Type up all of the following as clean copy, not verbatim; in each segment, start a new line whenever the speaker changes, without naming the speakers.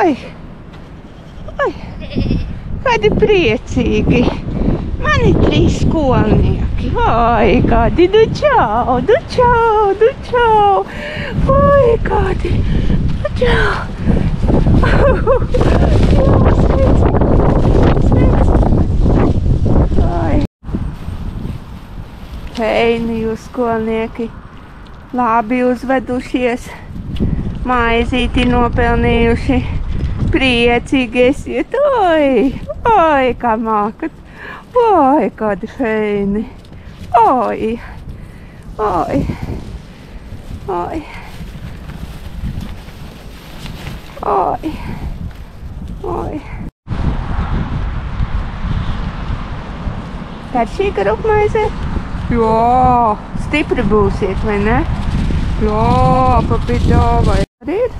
Oi! Oi! Kādi priecīgi! Mani 3 skolnieki! Oi, kādi! Du čau! Du čau! Du čau! Oi, kādi! Du čau! Oi! Heini, jūs skolnieki! Labi uzvedušies! Maizīti nopelnījuši! Priecīgi esiet! Oi! Oi, kā mākat! Oi, kādi feini! Oi! Oi! Oi! Oi! Oi! Garšīga rupmaize? Jā! Stipri būsiet, vai ne? Jā, papidāvai. Arī ir?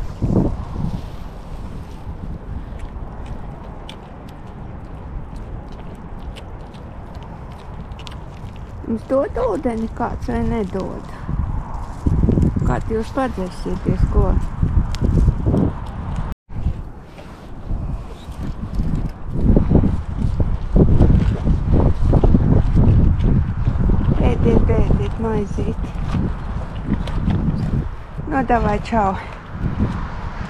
Jums dod ūdeni kāds vai nedod? Kād jūs padzēsieties, ko? Ēdiet maizīti. Nu, davai, čau.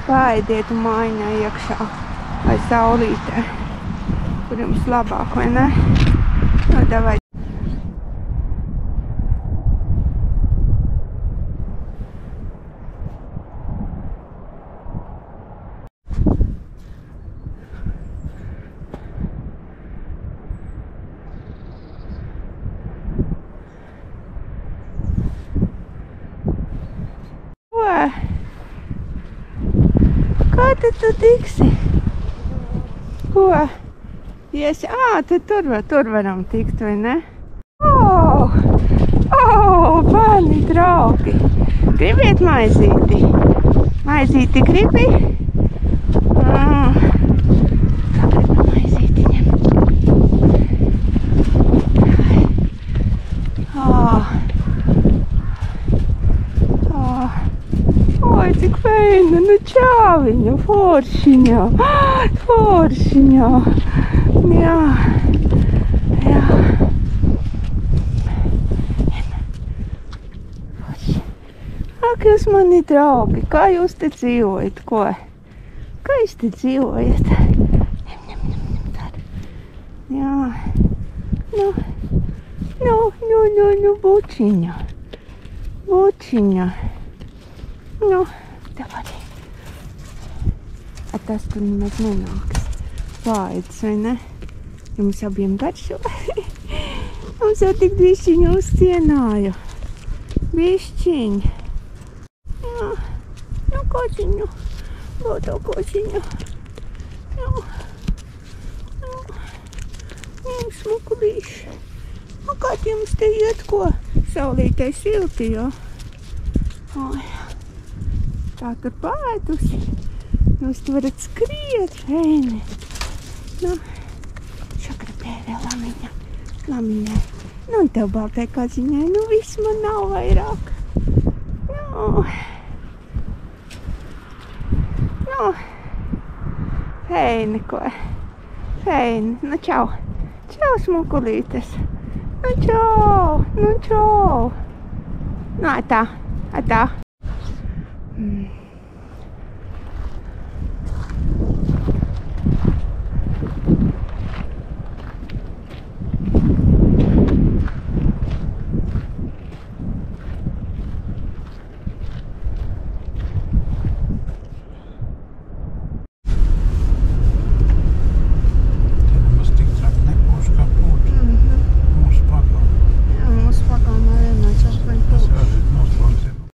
Paēdiet un mājiņā iekšā vai saulītē. Kur jums labāk, vai ne? Nu, davai. Kā tad tu tiksi? Ko? Iesi? Tad tur varam tikt, vai ne? Bērni draugi! Gribiet maizīti? Maizīti gribi? Gribu maizīti ņemt. Oi, cik feina, nu čāviņa, foršiņā, foršiņā, jā, jā. Ak, jūs mani draugi, kā jūs te dzīvojat, ko? Kā jūs te dzīvojat? Ņem, tādu. Jā, nu, bučiņa, bučiņa. Nu, tev arī. Tas tur nemaz nenāks. Vaids, vai ne? Jums abiem garšo. Mums jau tik bišķiņu uzcienāju. Bišķiņ. Jā. Nu, kočiņu. Būtu kočiņu. Jā. Smukulīši. Nu, kā jums te iet, ko? Saulītei silti, jo? Oi. Tā tur pāēdusi. Jūs tu varat skriet, feini. Nu, šakrapē vēl lamiņai. Nu, un tev baltai kaziņai. Nu, viss man nav vairāk. Nu, feini, ko? Feini. Nu, čau. Čau, smukulītes. Nu, čau. Nu, tā.